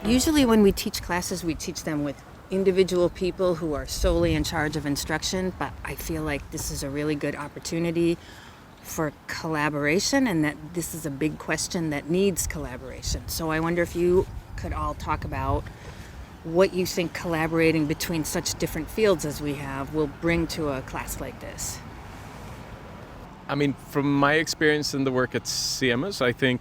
Usually when we teach classes, we teach them with individual people who are solely in charge of instruction, but I feel like this is a really good opportunity for collaboration and that this is a big question that needs collaboration. So I wonder if you could all talk about what you think collaborating between such different fields as we have will bring to a class like this. I mean, from my experience in the work at CEMUS, I think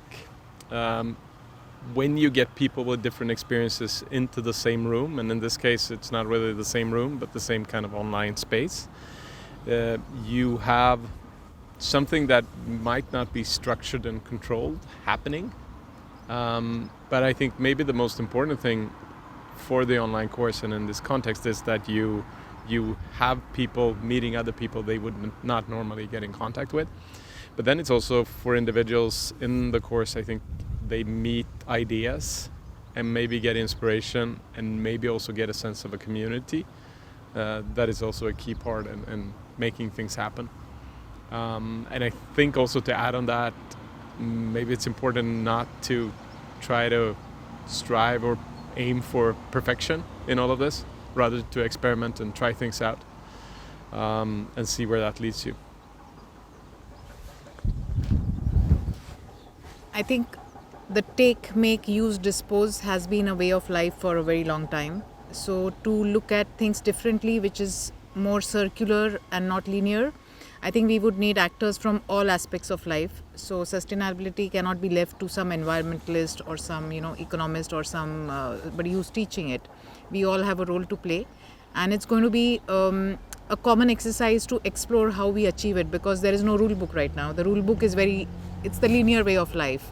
when you get people with different experiences into the same room, and in this case it's not really the same room but the same kind of online space, you have something that might not be structured and controlled happening. But I think maybe the most important thing for the online course and in this context is that you have people meeting other people they would not normally get in contact with. But then it's also for individuals in the course, I think they meet ideas and maybe get inspiration and maybe also get a sense of a community. That is also a key part in making things happen. And I think also to add on that, maybe it's important not to try to strive or aim for perfection in all of this, rather to experiment and try things out and see where that leads you. I think the take, make, use, dispose has been a way of life for a very long time. So to look at things differently, which is more circular and not linear, I think we would need actors from all aspects of life. So sustainability cannot be left to some environmentalist or some economist or somebody who's teaching it. We all have a role to play, and it's going to be a common exercise to explore how we achieve it, because there is no rule book right now. The rule book is it's the linear way of life.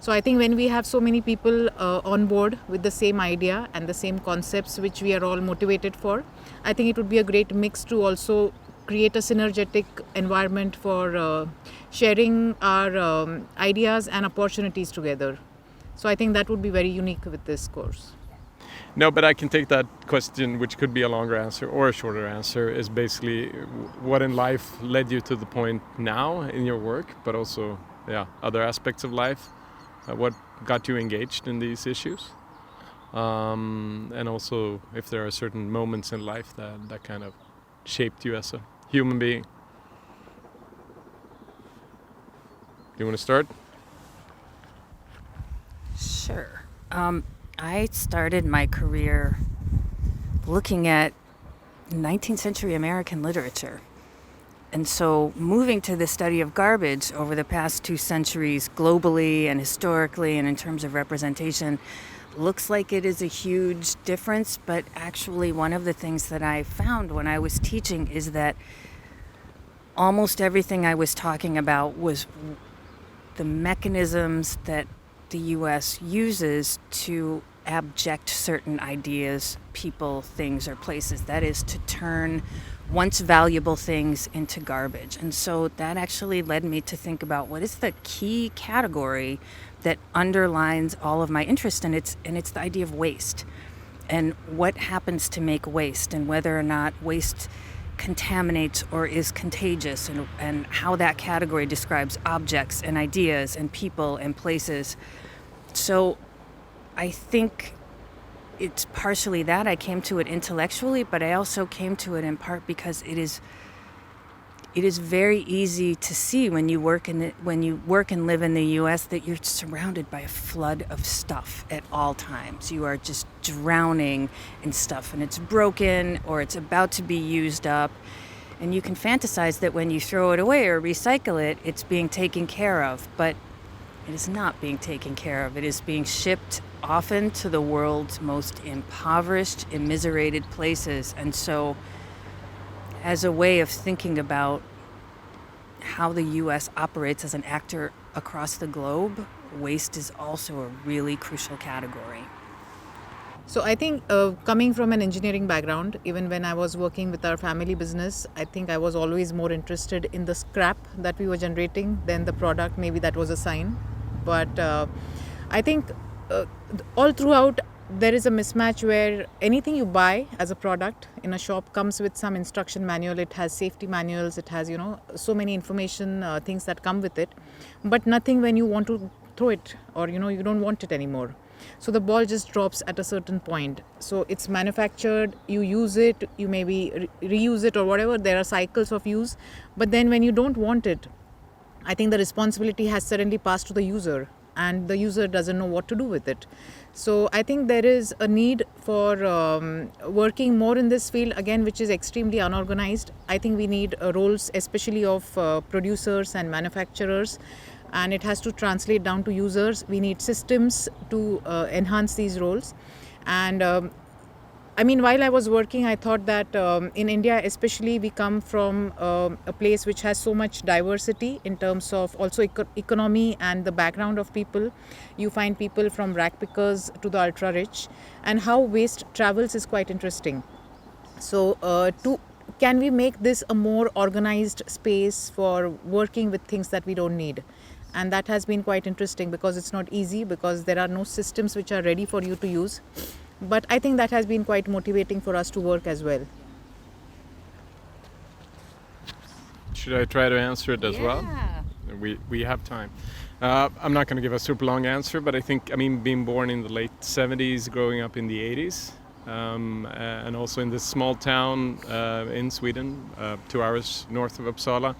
So I think when we have so many people on board with the same idea and the same concepts which we are all motivated for, I think it would be a great mix to also create a synergetic environment for sharing our ideas and opportunities together. So I think that would be very unique with this course. No, but I can take that question, which could be a longer answer or a shorter answer, is basically what in life led you to the point now in your work, but also other aspects of life. What got you engaged in these issues? And also if there are certain moments in life that kind of shaped you as a human being. Do you want to start? Sure. I started my career looking at 19th century American literature. And so moving to the study of garbage over the past 2 centuries globally and historically and in terms of representation looks like it is a huge difference, but actually one of the things that I found when I was teaching is that almost everything I was talking about was the mechanisms that the U.S. uses to abject certain ideas, people, things, or places. That is, to turn once valuable things into garbage. And so that actually led me to think about what is the key category that underlines all of my interest, and it's the idea of waste. And what happens to make waste, and whether or not waste contaminates or is contagious, and how that category describes objects and ideas and people and places. So I think it's partially that I came to it intellectually, but I also came to it in part because it is very easy to see when you work and live in the U.S. that you're surrounded by a flood of stuff at all times. You are just drowning in stuff, and it's broken or it's about to be used up. And you can fantasize that when you throw it away or recycle it, it's being taken care of, but it is not being taken care of. It is being shipped often to the world's most impoverished, immiserated places. And so as a way of thinking about how the U.S. operates as an actor across the globe, waste is also a really crucial category. So I think coming from an engineering background, even when I was working with our family business, I think I was always more interested in the scrap that we were generating than the product. Maybe that was a sign. But I think all throughout there is a mismatch where anything you buy as a product in a shop comes with some instruction manual. It has safety manuals. It has, so many information, things that come with it. But nothing when you want to throw it or, you don't want it anymore. So the ball just drops at a certain point. So it's manufactured, you use it, you maybe reuse it or whatever. There are cycles of use. But then when you don't want it, I think the responsibility has suddenly passed to the user, and the user doesn't know what to do with it. So I think there is a need for working more in this field, again, which is extremely unorganized. I think we need roles, especially of producers and manufacturers, and it has to translate down to users. We need systems to enhance these roles. And I mean, while I was working, I thought that in India, especially, we come from a place which has so much diversity in terms of also economy and the background of people. You find people from rag pickers to the ultra rich, and how waste travels is quite interesting. So, can we make this a more organized space for working with things that we don't need? And that has been quite interesting, because it's not easy, because there are no systems which are ready for you to use. But I think that has been quite motivating for us to work as well. Should I try to answer it as well? We have time. I'm not going to give a super long answer, but I think, being born in the late 70s, growing up in the 80s, and also in this small town in Sweden, 2 hours north of Uppsala,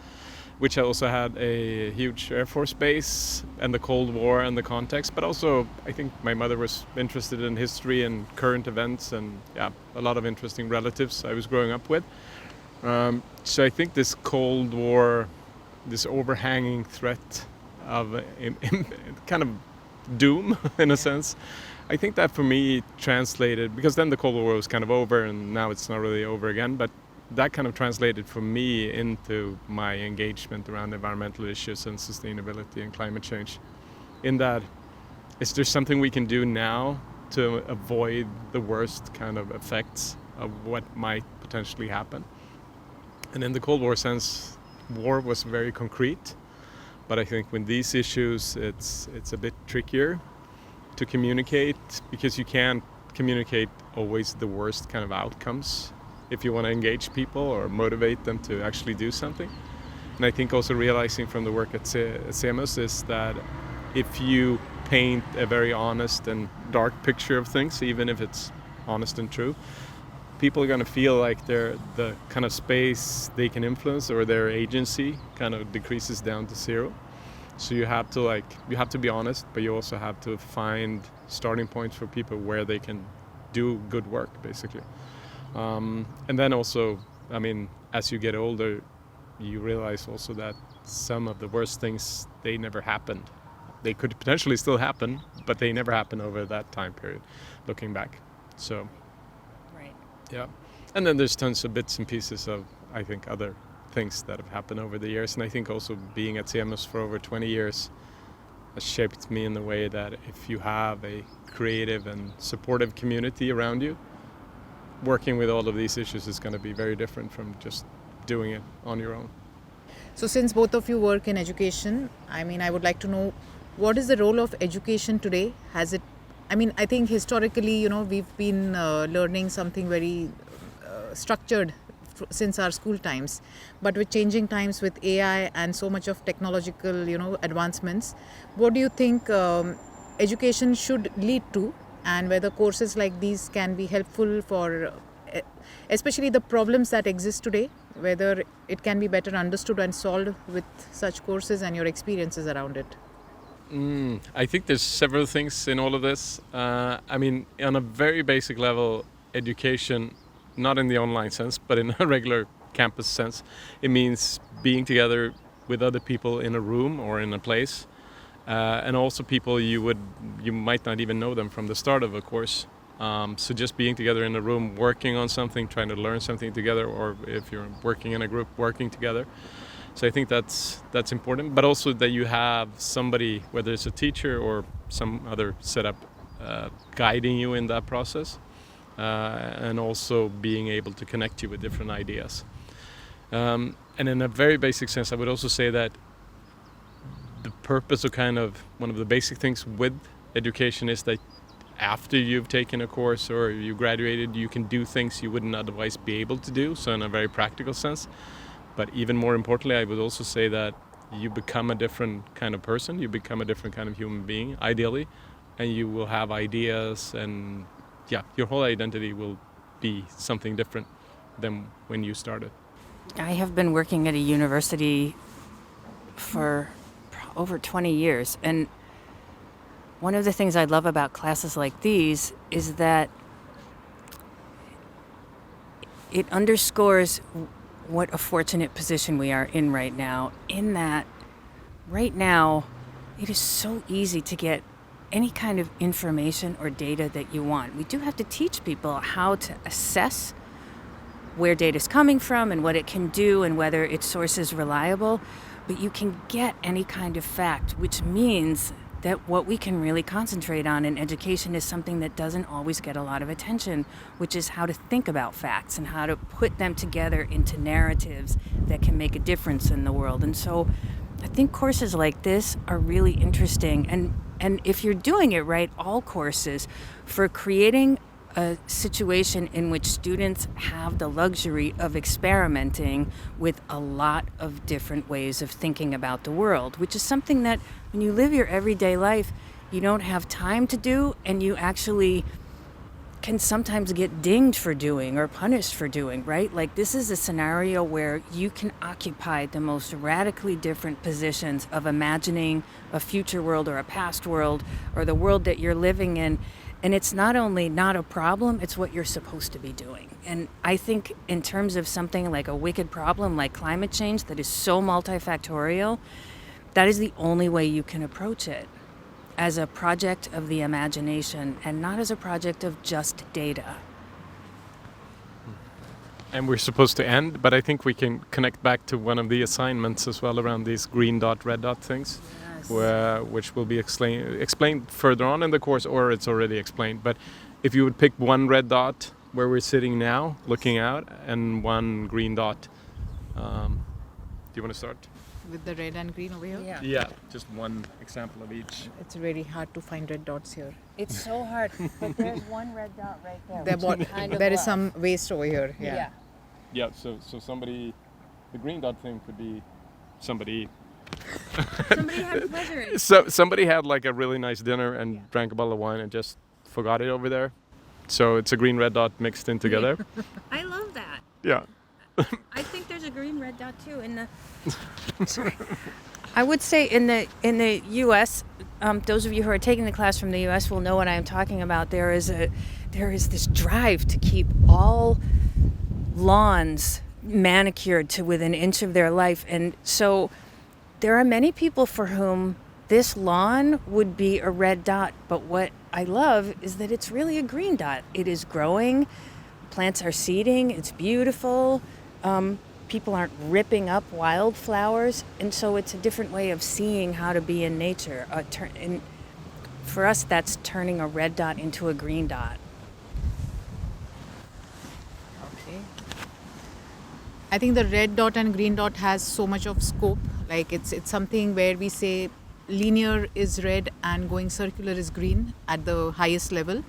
which also had a huge Air Force base and the Cold War and the context, but also I think my mother was interested in history and current events, and a lot of interesting relatives I was growing up with. So I think this Cold War, this overhanging threat of kind of doom in a sense, I think that for me translated, because then the Cold War was kind of over and now it's not really over again, but that kind of translated for me into my engagement around environmental issues and sustainability and climate change. In that, is there something we can do now to avoid the worst kind of effects of what might potentially happen? And in the Cold War sense, war was very concrete, but I think with these issues, it's a bit trickier to communicate, because you can't communicate always the worst kind of outcomes if you want to engage people or motivate them to actually do something. And I think also realizing from the work at CEMUS is that if you paint a very honest and dark picture of things, even if it's honest and true, people are going to feel like the kind of space they can influence or their agency kind of decreases down to zero. So you have to be honest, but you also have to find starting points for people where they can do good work, basically. And then also, as you get older, you realize also that some of the worst things, they never happened. They could potentially still happen, but they never happened over that time period, looking back. So, Right. Yeah. And then there's tons of bits and pieces of, I think, other things that have happened over the years. And I think also being at CEMUS for over 20 years has shaped me in the way that if you have a creative and supportive community around you, working with all of these issues is going to be very different from just doing it on your own. So since both of you work in education, I would like to know, what is the role of education today? I think historically, we've been learning something very structured since our school times. But with changing times, with AI and so much of technological, advancements, what do you think education should lead to? And whether courses like these can be helpful for especially the problems that exist today, whether it can be better understood and solved with such courses and your experiences around it. I think there's several things in all of this. On a very basic level, education, not in the online sense, but in a regular campus sense, it means being together with other people in a room or in a place. And also people you might not even know them from the start of a course. So just being together in a room, working on something, trying to learn something together, or if you're working in a group, working together. So I think that's important, but also that you have somebody, whether it's a teacher or some other setup, guiding you in that process, and also being able to connect you with different ideas. And in a very basic sense, I would also say that the purpose of kind of one of the basic things with education is that after you've taken a course or you graduated, you can do things you wouldn't otherwise be able to do, so in a very practical sense. But even more importantly, I would also say that you become a different kind of person, you become a different kind of human being, ideally, and you will have ideas, and your whole identity will be something different than when you started. I have been working at a university for over 20 years, and one of the things I love about classes like these is that it underscores what a fortunate position we are in right now, in that right now it is so easy to get any kind of information or data that you want. We do have to teach people how to assess where data is coming from and what it can do and whether its source is reliable, but you can get any kind of fact, which means that what we can really concentrate on in education is something that doesn't always get a lot of attention, which is how to think about facts and how to put them together into narratives that can make a difference in the world. And so I think courses like this are really interesting. And if you're doing it right, all courses, for creating a situation in which students have the luxury of experimenting with a lot of different ways of thinking about the world, which is something that when you live your everyday life, you don't have time to do, and you actually can sometimes get dinged for doing or punished for doing, right? Like, this is a scenario where you can occupy the most radically different positions of imagining a future world or a past world or the world that you're living in. And it's not only not a problem, it's what you're supposed to be doing. And I think in terms of something like a wicked problem like climate change that is so multifactorial, that is the only way you can approach it, as a project of the imagination and not as a project of just data. And we're supposed to end, but I think we can connect back to one of the assignments as well around these green dot, red dot things. Which will be explained further on in the course, or it's already explained. But if you would pick one red dot where we're sitting now, looking out, and one green dot, do you want to start? With the red and green over here? Yeah, just one example of each. It's very hard to find red dots here. It's so hard, but there's one red dot right there. There is some waste over here. Yeah, so somebody, the green dot thing could be somebody. Somebody had pleasure. So somebody had like a really nice dinner and drank a bottle of wine and just forgot it over there. So it's a green red dot mixed in together. I love that. Yeah. I think there's a green red dot too in the. Sorry. I would say in the U.S., those of you who are taking the class from the U.S. will know what I am talking about. There is this drive to keep all lawns manicured to within an inch of their life, and so there are many people for whom this lawn would be a red dot, but what I love is that it's really a green dot. It is growing, plants are seeding, it's beautiful, people aren't ripping up wildflowers, and so it's a different way of seeing how to be in nature. And for us, that's turning a red dot into a green dot. Okay. I think the red dot and green dot has so much of scope. Like it's something where we say linear is red and going circular is green at the highest level.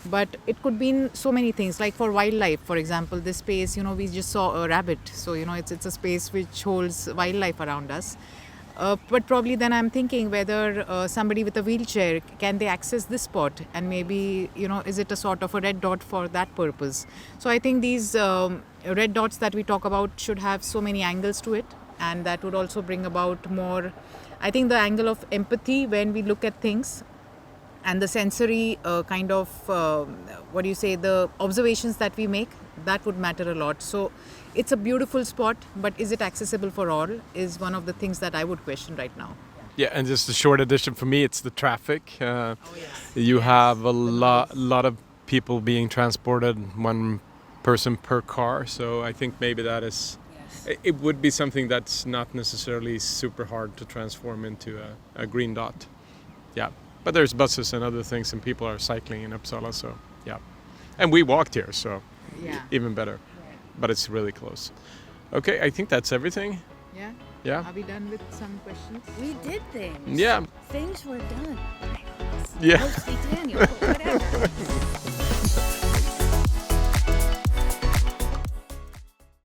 But it could mean so many things. Like for wildlife, for example, this space, we just saw a rabbit. So, it's a space which holds wildlife around us. But probably then I'm thinking whether somebody with a wheelchair, can they access this spot? And maybe, is it a sort of a red dot for that purpose? So I think these red dots that we talk about should have so many angles to it. And that would also bring about more, I think, the angle of empathy when we look at things, and the sensory the observations that we make, that would matter a lot. So it's a beautiful spot, but is it accessible for all is one of the things that I would question right now. Yeah, and just a short addition for me, it's the traffic. You have a lot of people being transported, one person per car, so I think maybe that is... It would be something that's not necessarily super hard to transform into a green dot. Yeah, but there's buses and other things, and people are cycling in Uppsala, so yeah. And we walked here, so even better. Right. But it's really close. Okay, I think that's everything. Yeah? Are we done with some questions? We did things. Yeah. Things were done. Yeah. Mostly Daniel, but whatever.